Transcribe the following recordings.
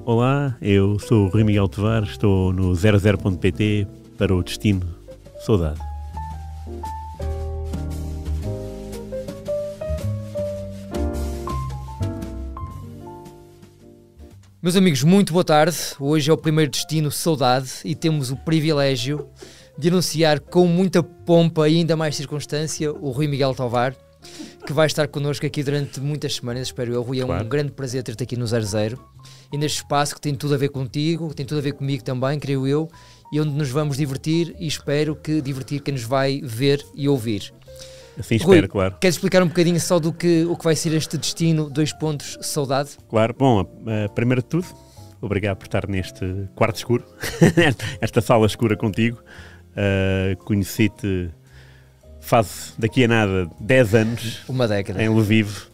Olá, eu sou o Rui Miguel Tovar, estou no 00.pt para o Destino Saudade. Meus amigos, muito boa tarde. Hoje é o primeiro Destino Saudade e temos o privilégio de anunciar com muita pompa e ainda mais circunstância o Rui Miguel Tovar, que vai estar connosco aqui durante muitas semanas, espero eu. Rui, é um grande prazer ter-te aqui no 00 e neste espaço que tem tudo a ver contigo, que tem tudo a ver comigo também, creio eu, e onde nos vamos divertir e espero que divertir quem nos vai ver e ouvir. Assim espero, Rui, claro. Queres explicar um bocadinho só o que vai ser este Destino Saudade? Claro. Bom, primeiro de tudo, obrigado por estar neste quarto escuro, esta sala escura contigo. Conheci-te faz daqui a nada 10 anos. Uma década. Em Lviv,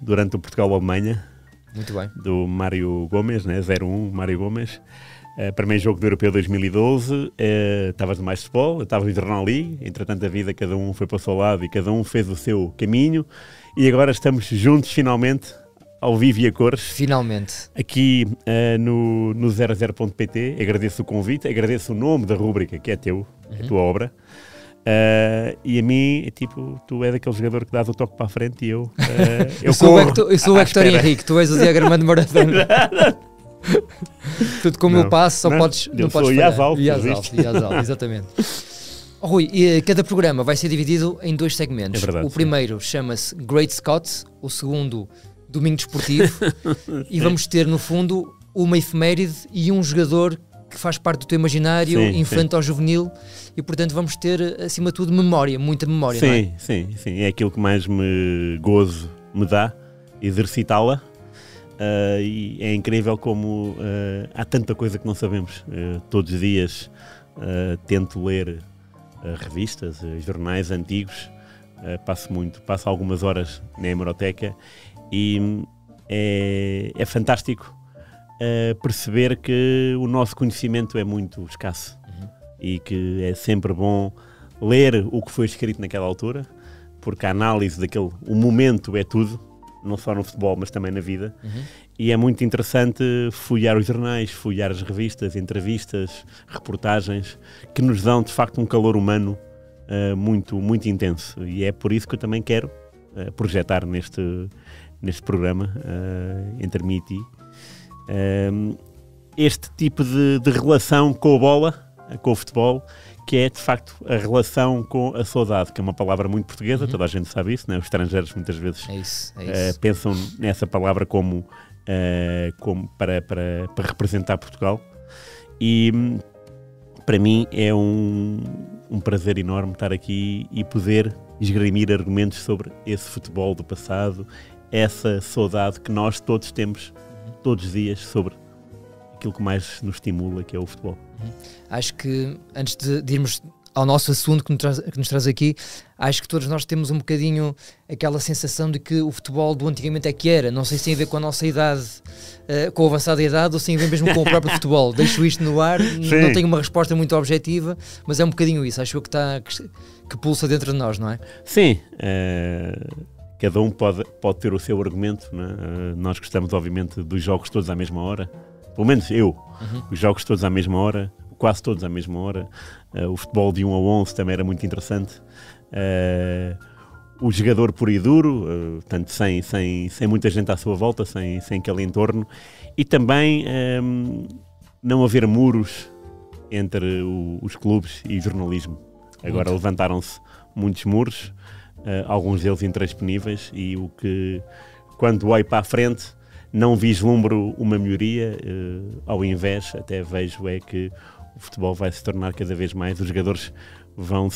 durante o Portugal-Alemanha. Muito bem. Do Mário Gomes, né? 0-1, Mário Gomes. Primeiro jogo do Europeu 2012, estavas no Mais Futebol, eu estava no Jornal Ali, entretanto a vida cada um foi para o seu lado e cada um fez o seu caminho e agora estamos juntos finalmente, ao vivo e a cores. Finalmente. Aqui no 00.pt, agradeço o convite, agradeço o nome da rúbrica que é teu, a tua obra. E a mim, tipo, tu és aquele jogador que dás o toque para a frente e eu sou o Hector Henrique, tu és o diagrama de Maradona. Tudo como eu passo, só não podes falhar. Yazal, exatamente. Rui, cada programa vai ser dividido em 2 segmentos. É verdade, o primeiro chama-se Great Scott, o segundo Domingo Desportivo, e vamos ter no fundo uma efeméride e um jogador que faz parte do teu imaginário, infantil ou juvenil, e portanto vamos ter acima de tudo memória, muita memória, não é? Sim, é aquilo que mais me dá, exercitá-la. E é incrível como há tanta coisa que não sabemos. Todos os dias tento ler revistas, jornais antigos, passo algumas horas na hemeroteca e é fantástico perceber que o nosso conhecimento é muito escasso e que é sempre bom ler o que foi escrito naquela altura, porque a análise o momento é tudo, não só no futebol, mas também na vida. E é muito interessante folhear os jornais, folhear as revistas, entrevistas, reportagens, que nos dão, de facto, um calor humano muito, muito intenso. E é por isso que eu também quero projetar neste programa, entre mim e ti, este tipo de relação com a bola, com o futebol, que é de facto a relação com a saudade, que é uma palavra muito portuguesa, toda a gente sabe isso, né? Os estrangeiros muitas vezes pensam nessa palavra como para representar Portugal, e para mim é um prazer enorme estar aqui e poder esgrimir argumentos sobre esse futebol do passado, essa saudade que nós todos temos todos os dias sobre aquilo que mais nos estimula, que é o futebol. Acho que, antes de irmos ao nosso assunto que nos traz aqui, acho que todos nós temos um bocadinho aquela sensação de que o futebol do antigamente é que era. Não sei se tem a ver com a nossa idade, com a avançada idade, ou se tem a ver mesmo com o próprio futebol. Deixo isto no ar, não tenho uma resposta muito objetiva, mas é um bocadinho isso. Acho que pulsa dentro de nós, não é? Sim, cada um pode ter o seu argumento, não é? Nós gostamos, obviamente, dos jogos todos à mesma hora. Pelo menos eu, os jogos todos à mesma hora, quase todos à mesma hora. O futebol de 1 a 11 também era muito interessante. O jogador puro e duro, portanto, sem muita gente à sua volta, sem aquele entorno. E também não haver muros entre os clubes e o jornalismo. Agora levantaram-se muitos muros, alguns deles intransponíveis, e o que, quando olho para a frente, não vislumbro uma melhoria, ao invés, até vejo que o futebol vai se tornar cada vez mais, os jogadores vão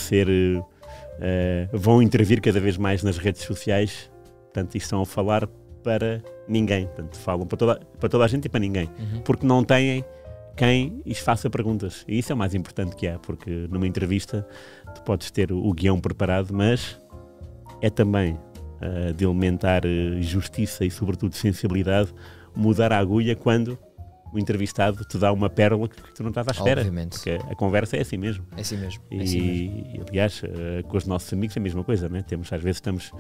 intervir cada vez mais nas redes sociais, portanto, e estão a falar para ninguém, portanto, falam para toda a gente e para ninguém, porque não têm quem lhes faça perguntas, e isso é o mais importante que há, porque numa entrevista tu podes ter o guião preparado, mas é também de elementar justiça e, sobretudo, sensibilidade, mudar a agulha quando o entrevistado te dá uma pérola que tu não estás à espera. Obviamente. Porque a conversa é assim mesmo. É assim mesmo. E aliás, com os nossos amigos é a mesma coisa, né? Às vezes estamos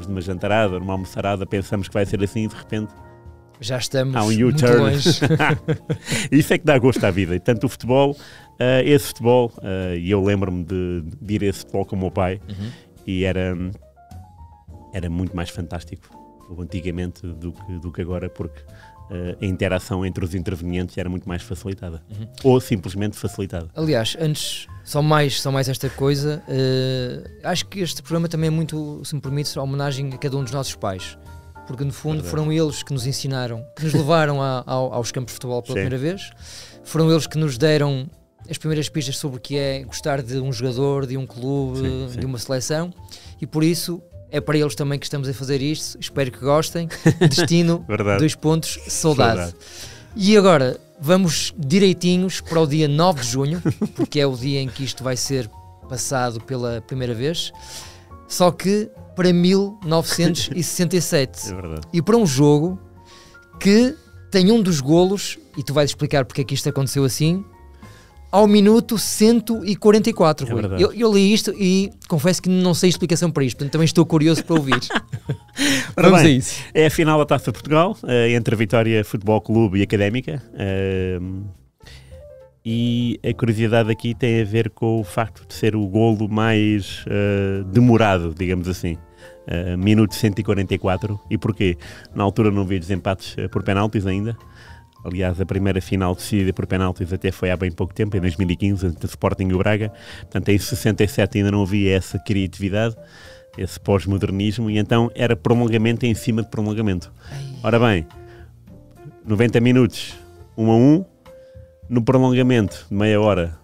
numa jantarada, numa almoçarada, pensamos que vai ser assim e de repente Já estamos há um muito U-turn. longe. Isso é que dá gosto à vida. E tanto o futebol, esse futebol, e eu lembro-me de ir a esse futebol com o meu pai, e era muito mais fantástico antigamente do que agora, porque a interação entre os intervenientes era muito mais facilitada. Ou simplesmente facilitada. Aliás, antes, só mais esta coisa, acho que este programa também é muito, se me permites, a homenagem a cada um dos nossos pais. Porque no fundo foram eles que nos ensinaram, que nos levaram aos campos de futebol pela primeira vez. Foram eles que nos deram as primeiras pistas sobre o que é gostar de um jogador, de um clube, de uma seleção. E por isso é para eles também que estamos a fazer isto. Espero que gostem. Destino, 2 pontos, saudade. E agora vamos direitinhos para o dia 9 de junho, porque é o dia em que isto vai ser passado pela primeira vez. Só que para 1967. É verdade. E para um jogo que tem um dos golos, e tu vais explicar porque é que isto aconteceu assim, ao minuto 144. É verdade. Eu li isto e confesso que não sei a explicação para isto, portanto também estou curioso para ouvir. Vamos a isso. É a final da Taça de Portugal, entre a Vitória Futebol Clube e Académica. E a curiosidade aqui tem a ver com o facto de ser o golo mais demorado, digamos assim. Minuto 144. E porquê? Na altura não havia desempates por penaltis ainda. Aliás, a primeira final decidida por penaltis até foi há bem pouco tempo, em 2015, entre o Sporting e o Braga. Portanto, em 67 ainda não havia essa criatividade, esse pós-modernismo, e então era prolongamento em cima de prolongamento. Ora bem, 90 minutos, 1-1. No prolongamento de meia hora,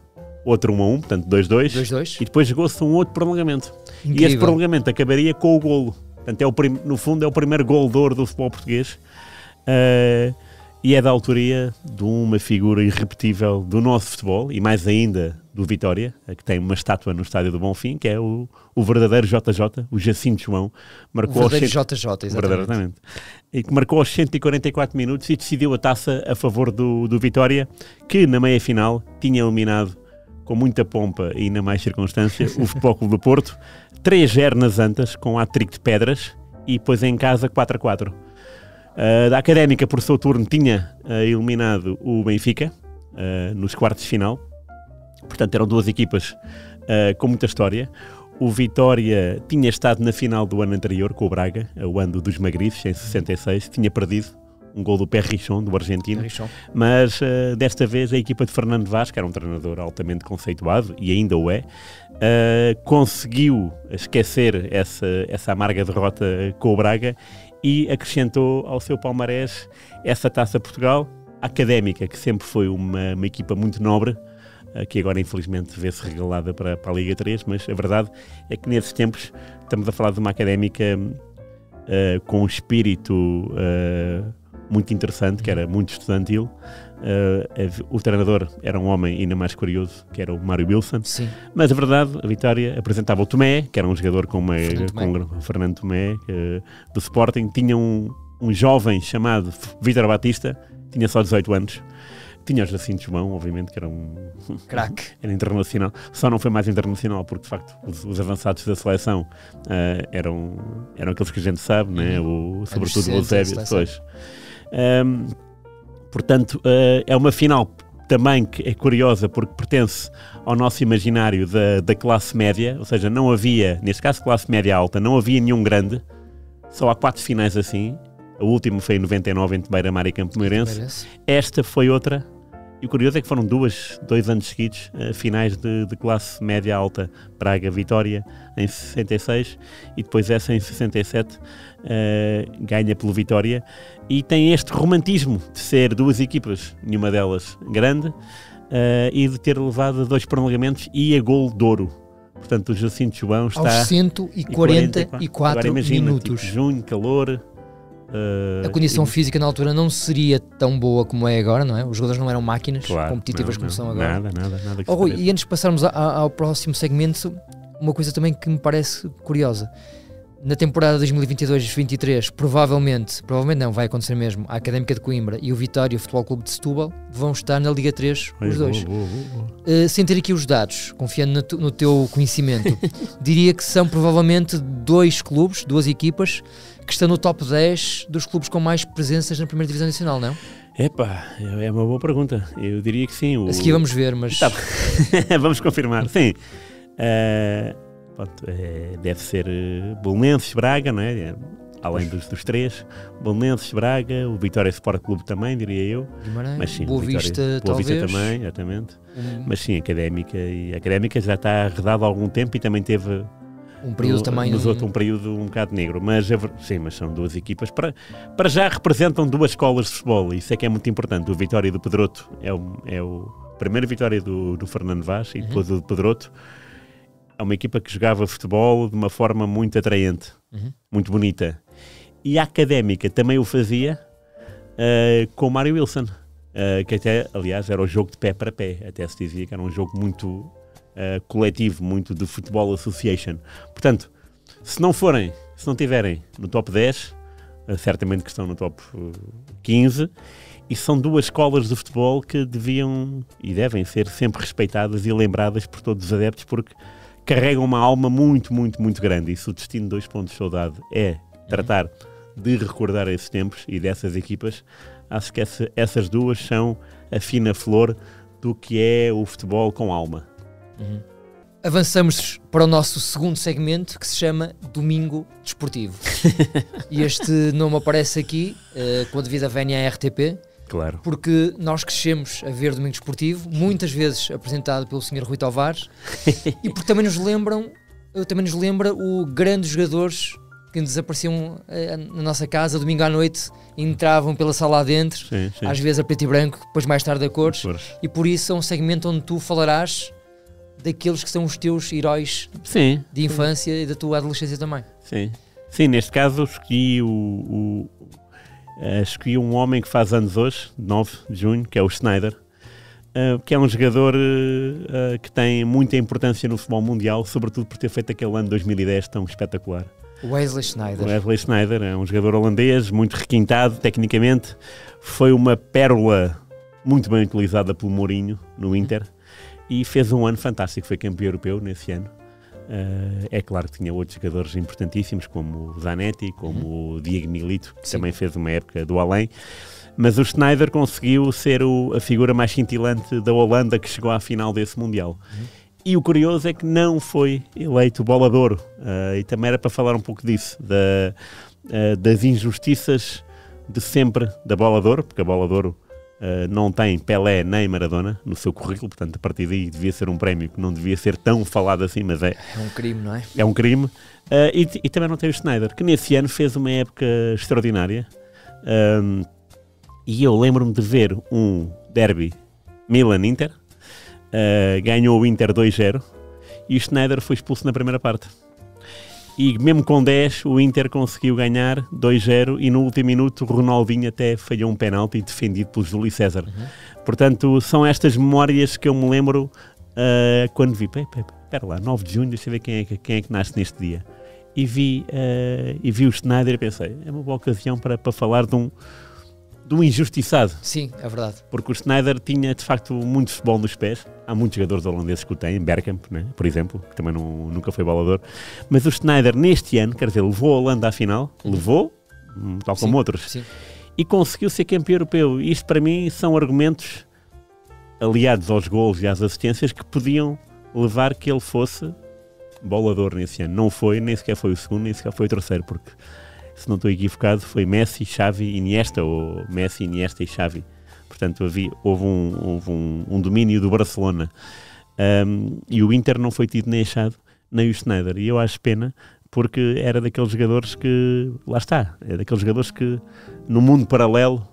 outro 1-1, portanto 2-2. E depois jogou-se um outro prolongamento. Incrível. E esse prolongamento acabaria com o golo. Portanto, no fundo, é o primeiro golo de ouro do futebol português. E é da autoria de uma figura irrepetível do nosso futebol, e mais ainda do Vitória, que tem uma estátua no Estádio do Bonfim, que é o verdadeiro JJ, o Jacinto João. Marcou o verdadeiro JJ, exatamente. E que marcou aos 144 minutos e decidiu a taça a favor do Vitória, que na meia-final tinha eliminado com muita pompa e ainda mais circunstância o Futebol Clube do Porto, 3-0 nas Antas, com hat-trick de Pedras, e depois em casa 4-4. Da Académica, por seu turno, tinha eliminado o Benfica nos quartos de final. Portanto, eram duas equipas com muita história. O Vitória tinha estado na final do ano anterior com o Braga, o ano dos Magriços, em 66. Tinha perdido um gol do Perrichon, do argentino. Mas desta vez a equipa de Fernando Vaz, que era um treinador altamente conceituado, e ainda o é, conseguiu esquecer essa amarga derrota com o Braga e acrescentou ao seu palmarés essa Taça Portugal. A Académica, que sempre foi uma equipa muito nobre, que agora infelizmente vê-se regalada para a Liga 3, mas a verdade é que nesses tempos estamos a falar de uma Académica com um espírito muito interessante, que era muito estudantil. O treinador era um homem ainda mais curioso, que era o Mário Wilson. Sim. Mas a verdade, a Vitória apresentava o Tomé, que era um jogador com o Fernando Tomé, do Sporting. Tinha um jovem chamado Vítor Batista, tinha só 18 anos. Tinha o Jacinto João, obviamente, que era um craque. Era internacional. Só não foi mais internacional porque, de facto, os avançados da seleção eram aqueles que a gente sabe, né? Sobretudo o Eusébio. Portanto, é uma final também que é curiosa porque pertence ao nosso imaginário da classe média, ou seja, não havia, neste caso classe média alta, não havia nenhum grande, só há 4 finais assim. A última foi em 99 entre Beira-Mar e Campo Moreirense. Esta foi outra. E o curioso é que foram 2 anos seguidos finais de classe média alta. Braga, Vitória em 66 e depois essa em 67 ganha pelo Vitória. E tem este romantismo de ser 2 equipas, nenhuma delas grande, e de ter levado a 2 prolongamentos e a gol de ouro. Portanto, o Jacinto João está aos 144 minutos. Tipo, junho, calor. A condição física na altura não seria tão boa como é agora, não é? Os jogadores não eram máquinas competitivas como são agora. Nada. Rui, e antes de passarmos ao próximo segmento, uma coisa também que me parece curiosa. Na temporada 2022-23, provavelmente não, vai acontecer mesmo, a Académica de Coimbra e o Vitória Futebol Clube de Setúbal vão estar na Liga 3, os dois. Sem ter aqui os dados, confiando no teu conhecimento, diria que são provavelmente 2 clubes, 2 equipas, que está no top 10 dos clubes com mais presenças na primeira divisão nacional, não? Epá, é uma boa pergunta. Eu diria que sim. A seguir vamos ver, mas... Tá. Vamos confirmar, sim. Deve ser Belenenses, Braga, não é? Além dos três. Belenenses, Braga, o Vitória Sport Clube também, diria eu. Guimarães, mas sim, Boa Vista, talvez. Boa Vista também, exatamente. Mas sim, Académica. E a Académica já está arredada há algum tempo e também teve... Um período também... um período um bocado negro. Mas são duas equipas. Para já representam duas escolas de futebol. Isso é que é muito importante. O Vitória do Pedroto é o primeiro Vitória do Fernando Vaz e depois o do Pedroto. É uma equipa que jogava futebol de uma forma muito atraente, muito bonita. E a Académica também o fazia com o Mário Wilson, que até, aliás, era o jogo de pé para pé. Até se dizia que era um jogo muito coletivo, muito de Football Association. Portanto, se não tiverem no top 10, certamente que estão no top 15, e são duas escolas de futebol que deviam e devem ser sempre respeitadas e lembradas por todos os adeptos, porque carregam uma alma muito, muito, muito grande. E se o destino de 2 pontos de saudade é tratar de recordar esses tempos e dessas equipas, acho que essas duas são a fina flor do que é o futebol com alma. Avançamos para o nosso segundo segmento, que se chama Domingo Desportivo. E este nome aparece aqui com a devida vénia à RTP. Claro. Porque nós crescemos a ver Domingo Desportivo, muitas vezes apresentado pelo Sr. Rui Tavares, e porque também nos lembra o grandes jogadores que desapareciam na nossa casa domingo à noite, entravam pela sala adentro, sim. às vezes a preto e branco, depois mais tarde a cores, e por isso é um segmento onde tu falarás daqueles que são os teus heróis de infância e da tua adolescência também. Sim, neste caso escolhi um homem que faz anos hoje, 9 de junho, que é o Sneijder, que é um jogador que tem muita importância no futebol mundial, sobretudo por ter feito aquele ano de 2010 tão espetacular. Wesley Sneijder. Wesley Sneijder é um jogador holandês, muito requintado tecnicamente, foi uma pérola muito bem utilizada pelo Mourinho no Inter e fez um ano fantástico, foi campeão europeu nesse ano. É claro que tinha outros jogadores importantíssimos, como o Zanetti, como o Diego Milito, que também fez uma época do além, mas o Sneijder conseguiu ser a figura mais cintilante da Holanda que chegou à final desse Mundial. E o curioso é que não foi eleito Bola de Ouro, e também era para falar um pouco disso, das injustiças de sempre da Bola de Ouro, porque a Bola de Ouro não tem Pelé nem Maradona no seu currículo, portanto a partir daí devia ser um prémio que não devia ser tão falado assim, mas é um crime, não é? É um crime. E também não tem o Sneijder, que nesse ano fez uma época extraordinária, e eu lembro-me de ver um derby Milan-Inter, ganhou o Inter 2-0 e o Sneijder foi expulso na primeira parte. E mesmo com 10, o Inter conseguiu ganhar 2-0 e no último minuto o Ronaldinho até falhou um penalti defendido pelo Júlio César. Portanto, são estas memórias que eu me lembro quando vi, espera lá, 9 de junho, deixa eu ver quem é que nasce neste dia. E vi o Sneijder e pensei, é uma boa ocasião para falar de um injustiçado. Sim, é verdade. Porque o Sneijder tinha, de facto, muito futebol nos pés. Há muitos jogadores holandeses que o têm, Bergkamp, né, por exemplo, que também nunca foi bolador. Mas o Sneijder, neste ano, quer dizer, levou a Holanda à final, tal como outros, e conseguiu ser campeão europeu. E isto, para mim, são argumentos aliados aos golos e às assistências que podiam levar que ele fosse bolador nesse ano. Não foi, nem sequer foi o segundo, nem sequer foi o terceiro, porque... se não estou equivocado, foi Messi, Xavi, Iniesta, ou Messi, Iniesta e Xavi. Portanto, houve um domínio do Barcelona. E o Inter não foi tido nem achado, nem o Sneijder. E eu acho pena, porque era daqueles jogadores que... lá está, é daqueles jogadores que, no mundo paralelo,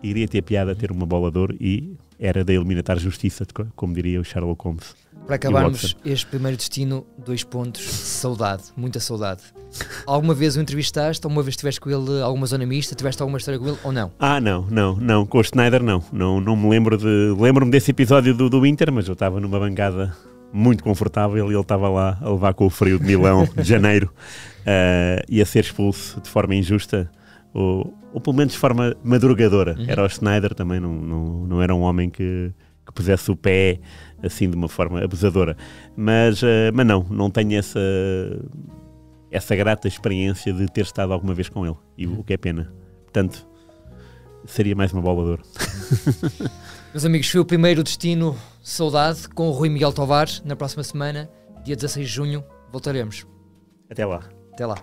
iria ter piada ter uma bola de ouro e era da eliminar justiça, como diria o Sherlock Holmes. Para acabarmos este primeiro destino, 2 pontos, saudade, muita saudade. Alguma vez o entrevistaste? Alguma vez estiveste com ele alguma zona mista? Tiveste alguma história com ele ou não? Não, com o Sneijder não me lembro lembro-me desse episódio do Inter, mas eu estava numa bancada muito confortável e ele estava lá a levar com o frio de Milão de janeiro e a ser expulso de forma injusta, ou pelo menos de forma madrugadora. Era o Sneijder, também não era um homem que pusesse o pé assim de uma forma abusadora, mas não tenho essa grata experiência de ter estado alguma vez com ele, e o que é pena. Portanto, seria mais uma bola de ouro. Meus amigos, foi o primeiro Destino Saudade com o Rui Miguel Tovar. Na próxima semana, dia 16 de junho, voltaremos. Até lá. Até lá.